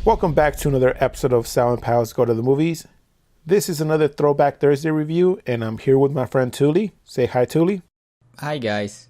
Welcome back to another episode of Sal and Pals Go to the Movies. This is another Throwback Thursday review, and I'm here with my friend Touly. Say hi, Touly. Hi, guys.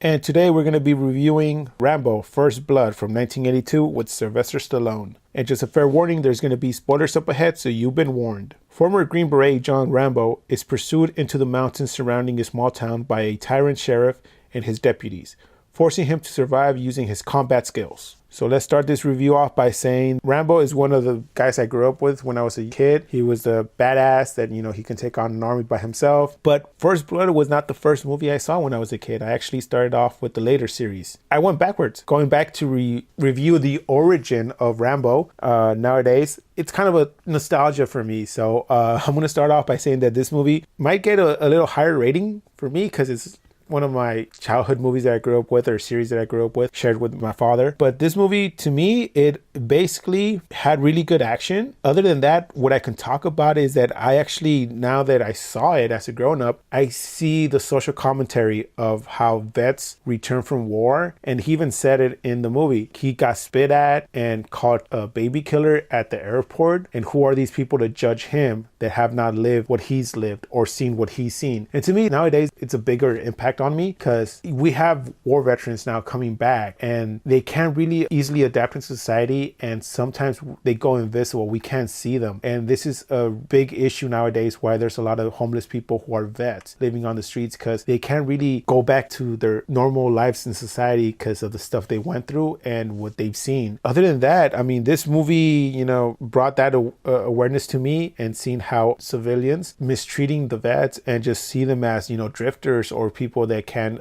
And today we're going to be reviewing Rambo: First Blood from 1982 with Sylvester Stallone. And just a fair warning, there's going to be spoilers up ahead, so you've been warned. Former Green Beret John Rambo is pursued into the mountains surrounding a small town by a tyrant sheriff and his deputies, forcing him to survive using his combat skills. So let's start this review off by saying Rambo is one of the guys I grew up with when I was a kid. He was the badass that, he can take on an army by himself. But First Blood was not the first movie I saw when I was a kid. I actually started off with the later series. I went backwards, going back to review the origin of Rambo. Nowadays, it's kind of a nostalgia for me. So I'm going to start off by saying that this movie might get a little higher rating for me because it's one of my childhood movies that I grew up with, or series that I grew up with, shared with my father. But this movie, to me, it basically had really good action. Other than that, what I can talk about is that I actually, now that I saw it as a grown-up, I see the social commentary of how vets return from war. And he even said it in the movie. He got spit at and called a baby killer at the airport. And who are these people to judge him that have not lived what he's lived or seen what he's seen? And to me, nowadays, it's a bigger impact on me because we have war veterans now coming back and they can't really easily adapt into society, and sometimes they go invisible. We can't see them, and this is a big issue nowadays why there's a lot of homeless people who are vets living on the streets because they can't really go back to their normal lives in society because of the stuff they went through and what they've seen. Other than that, I mean, this movie brought that awareness to me, and seeing how civilians mistreating the vets and just see them as drifters or people that can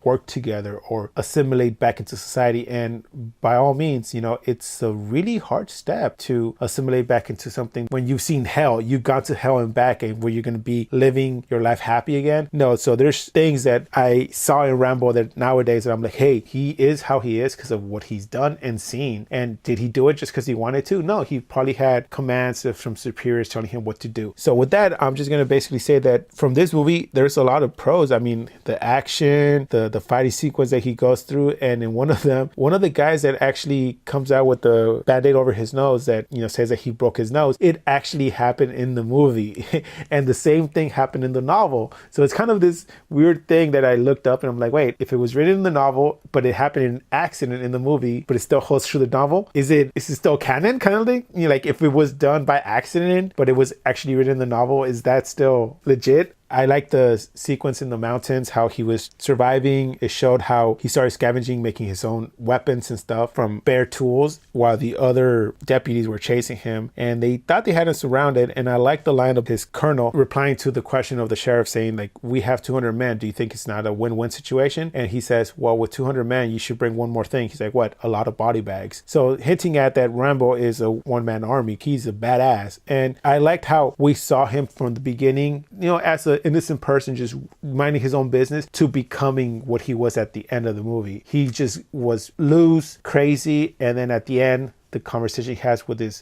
work together or assimilate back into society. And by all means, it's a really hard step to assimilate back into something when you've seen hell. You've gone to hell and back, and where you're going to be living your life happy again. No, so there's things that I saw in Rambo that nowadays that I'm like, hey, he is how he is because of what he's done and seen. And did he do it just because he wanted to? No, he probably had commands from superiors telling him what to do. So with that, I'm just going to basically say that from this movie, there's a lot of pros. I mean, the action, the fighting sequence that he goes through, and in one of the guys that actually comes out with the band-aid over his nose that says that he broke his nose, it actually happened in the movie. And the same thing happened in the novel. So it's kind of this weird thing that I looked up and I'm like, wait, if it was written in the novel but it happened in an accident in the movie but it still holds true to the novel, is it still canon kind of thing? Like if it was done by accident but it was actually written in the novel, is that still legit? I like the sequence in the mountains, how he was surviving. It showed how he started scavenging, making his own weapons and stuff from bare tools while the other deputies were chasing him. And they thought they had him surrounded. And I like the line of his colonel replying to the question of the sheriff saying, like, we have 200 men. Do you think it's not a win-win situation? And he says, well, with 200 men, you should bring one more thing. He's like, what? A lot of body bags. So hinting at that Rambo is a one-man army. He's a badass. And I liked how we saw him from the beginning, as a innocent person just minding his own business to becoming what he was at the end of the movie. He just was loose, crazy, and then at the end, the conversation he has with his,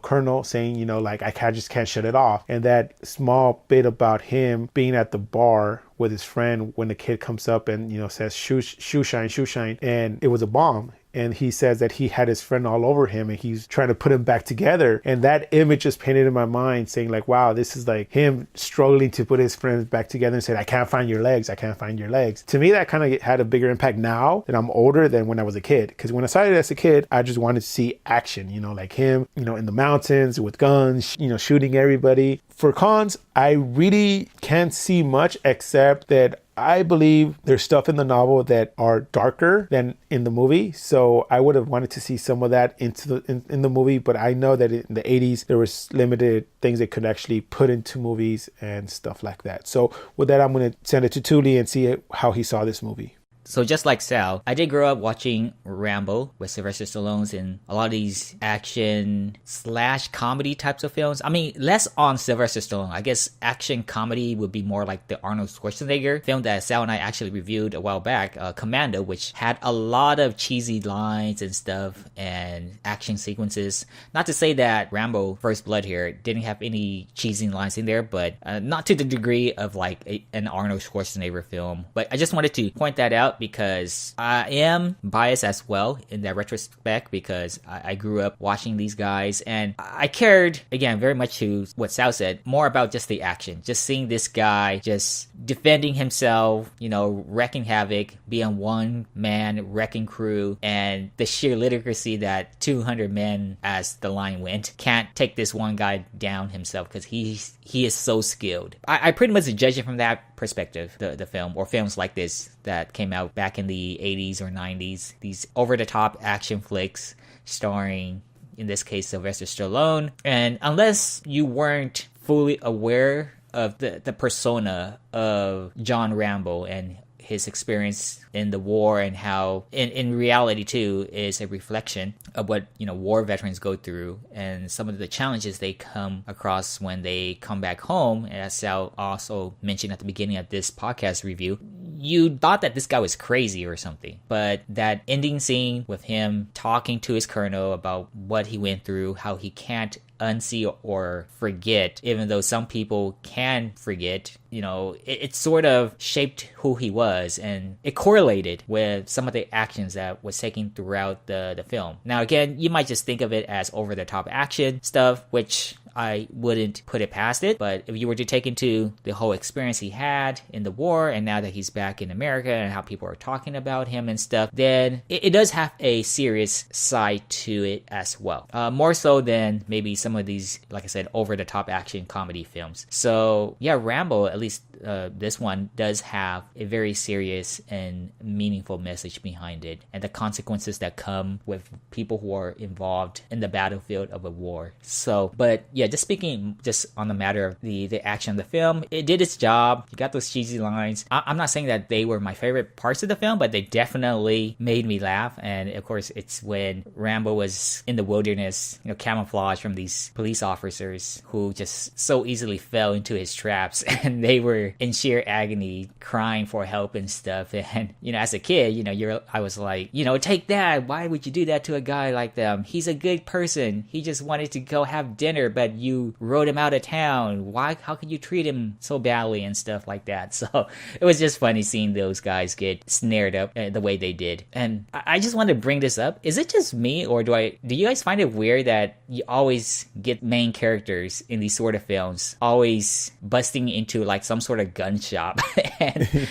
colonel saying, like, I just can't shut it off. And that small bit about him being at the bar with his friend when the kid comes up and, says, shoe shine, and it was a bomb. And he says that he had his friend all over him and he's trying to put him back together. And that image is painted in my mind saying like, wow, this is like him struggling to put his friends back together and said, I can't find your legs. To me, that kind of had a bigger impact now that I'm older than when I was a kid. Because when I saw it as a kid, I just wanted to see action, like him, in the mountains with guns, shooting everybody. For cons, I really can't see much except that I believe there's stuff in the novel that are darker than in the movie. So I would have wanted to see some of that in the movie. But I know that in the 80s, there was limited things they could actually put into movies and stuff like that. So with that, I'm going to send it to Touly and see how he saw this movie. So just like Sal, I did grow up watching Rambo with Sylvester Stallone and a lot of these action / comedy types of films. I mean, less on Sylvester Stallone. I guess action comedy would be more like the Arnold Schwarzenegger film that Sal and I actually reviewed a while back, Commando, which had a lot of cheesy lines and stuff and action sequences. Not to say that Rambo First Blood here didn't have any cheesy lines in there, but not to the degree of like an Arnold Schwarzenegger film. But I just wanted to point that out because I am biased as well in that retrospect, because I grew up watching these guys, and I cared, again, very much to what Sal said, more about just the action. Just seeing this guy just defending himself, wrecking havoc, being one man wrecking crew, and the sheer literacy that 200 men, as the line went, can't take this one guy down himself, because he is so skilled. I pretty much judge it from that perspective, the film, or films like this that came out back in the 80s or 90s, these over-the-top action flicks starring, in this case, Sylvester Stallone. And unless you weren't fully aware of the persona of John Rambo and his experience in the war, and how in reality too is a reflection of what war veterans go through and some of the challenges they come across when they come back home, as Sal also mentioned at the beginning of this podcast review, you thought that this guy was crazy or something. But that ending scene with him talking to his colonel about what he went through, how he can't unsee or forget, even though some people can forget, it sort of shaped who he was, and it correlated with some of the actions that was taken throughout the film. Now, again, you might just think of it as over-the-top action stuff, which I wouldn't put it past it, but if you were to take into the whole experience he had in the war, and now that he's back in America and how people are talking about him and stuff, then it does have a serious side to it as well. More so than maybe some of these, like I said, over-the-top action comedy films. So yeah, Rambo, at least this one, does have a very serious and meaningful message behind it, and the consequences that come with people who are involved in the battlefield of a war. So, but yeah, just speaking just on the matter of the action of the film, it did its job. You got those cheesy lines. I'm not saying that they were my favorite parts of the film, but they definitely made me laugh. And of course, it's when Rambo was in the wilderness, camouflage from these police officers who just so easily fell into his traps, and they were in sheer agony, crying for help and stuff. And as a kid, I was like, take that. Why would you do that to a guy like them? He's a good person. He just wanted to go have dinner, but you rode him out of town. How could you treat him so badly and stuff like that? So it was just funny seeing those guys get snared up the way they did. And I just wanted to bring this up. Is it just me, or do you guys find it weird that you always get main characters in these sort of films always busting into like some sort of gun shop and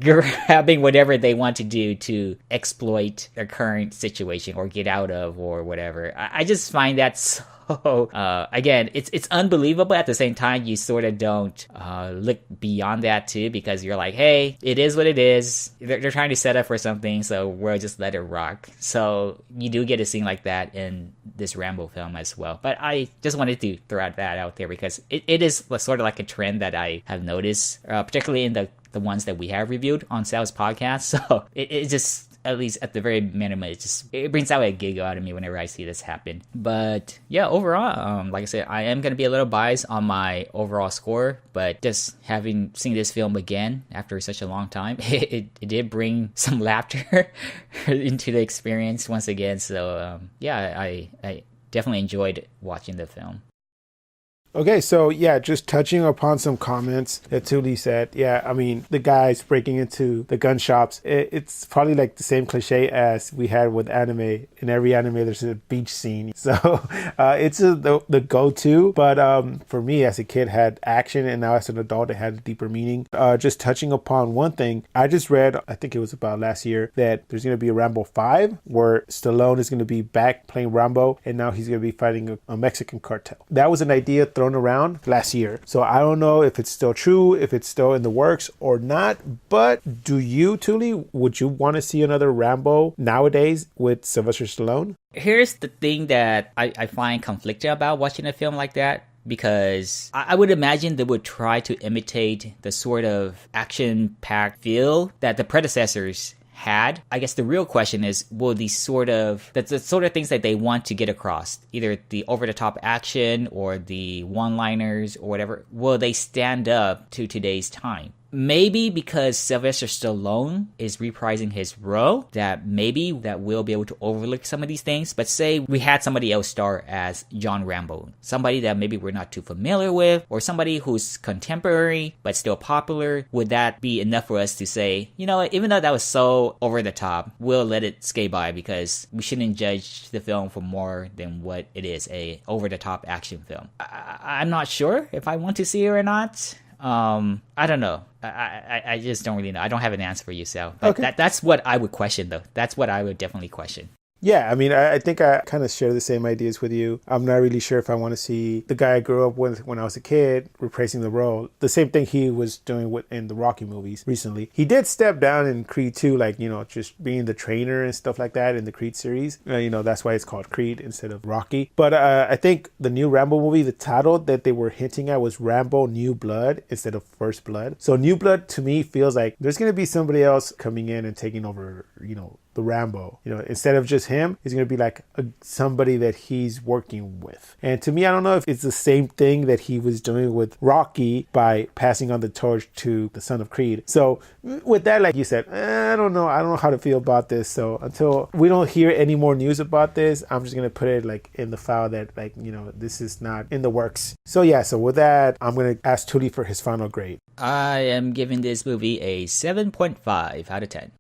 grabbing whatever they want to do to exploit their current situation or get out of or whatever? I just find that so again, it's unbelievable. At the same time, you sort of don't look beyond that too, because you're like, hey, it is what it is. They're trying to set up for something, so we'll just let it rock. So you do get a scene like that in this Rambo film as well. But I just wanted to throw that out there because it is sort of like a trend that I have noticed, particularly in the ones that we have reviewed on Sal's podcast. So it just, at least at the very minimum, it brings out a giggle out of me whenever I see this happen. But yeah, overall, like I said, I am going to be a little biased on my overall score, but just having seen this film again after such a long time, it did bring some laughter into the experience once again. So yeah, I definitely enjoyed watching the film. Okay, so yeah, just touching upon some comments that Touly said. Yeah, I mean, the guys breaking into the gun shops, it's probably like the same cliche as we had with anime. In every anime, there's a beach scene. So it's the go-to. But for me, as a kid, had action, and now as an adult, it had a deeper meaning. Just touching upon one thing, I just read, I think it was about last year, that there's going to be a Rambo 5 where Stallone is going to be back playing Rambo, and now he's going to be fighting a Mexican cartel. That was an idea thrown around last year. So I don't know if it's still true, if it's still in the works or not, but do you, Touly, would you want to see another Rambo nowadays with Sylvester Stallone? Here's the thing that I find conflicted about watching a film like that, because I would imagine they would try to imitate the sort of action-packed feel that the predecessors had. I guess the real question is, will these that's the sort of things that they want to get across, either the over-the-top action or the one-liners or whatever, will they stand up to today's time? maybe because Sylvester Stallone is reprising his role, that maybe that we'll be able to overlook some of these things. But say we had somebody else star as John Rambo, somebody that maybe we're not too familiar with, or somebody who's contemporary but still popular, would that be enough for us to say, you know what, even though that was so over the top, we'll let it skate by because we shouldn't judge the film for more than what it is, a over the top action film. I'm not sure if I want to see it or not. I don't know. I just don't really know. I don't have an answer for you, Sal. But Okay. that's what I would question, though. That's what I would definitely question. Yeah, I mean, I think I kind of share the same ideas with you. I'm not really sure if I want to see the guy I grew up with when I was a kid reprising the role. The same thing he was doing in the Rocky movies recently. He did step down in Creed 2, like, you know, just being the trainer and stuff like that in the Creed series. You know, that's why it's called Creed instead of Rocky. But I think the new Rambo movie, the title that they were hinting at was Rambo New Blood instead of First Blood. So New Blood to me feels like there's going to be somebody else coming in and taking over, you know, the Rambo. You know, instead of just him, he's going to be like somebody that he's working with. And to me, I don't know if it's the same thing that he was doing with Rocky by passing on the torch to the son of Creed. So with that, like you said, I don't know. I don't know how to feel about this. So until we don't hear any more news about this, I'm just going to put it like in the file that, like, you know, this is not in the works. So yeah, so with that, I'm going to ask Touly for his final grade. I am giving this movie a 7.5 out of 10.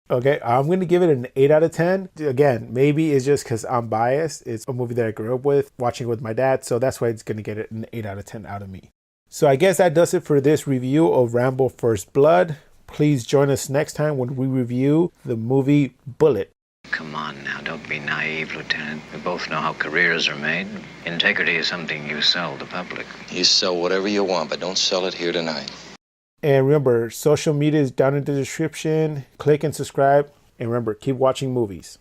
Okay, I'm going to give it an 8 out of 10. Again, maybe it's just because I'm biased. It's a movie that I grew up with, watching with my dad, so that's why it's going to get it an 8 out of 10 out of me. So I guess that does it for this review of Rambo First Blood. Please join us next time when we review the movie Bullitt. Come on now, don't be naive, Lieutenant. We both know how careers are made. Integrity is something you sell the public. You sell whatever you want, but don't sell it here tonight. And remember, social media is down in the description. Click and subscribe. And remember, keep watching movies.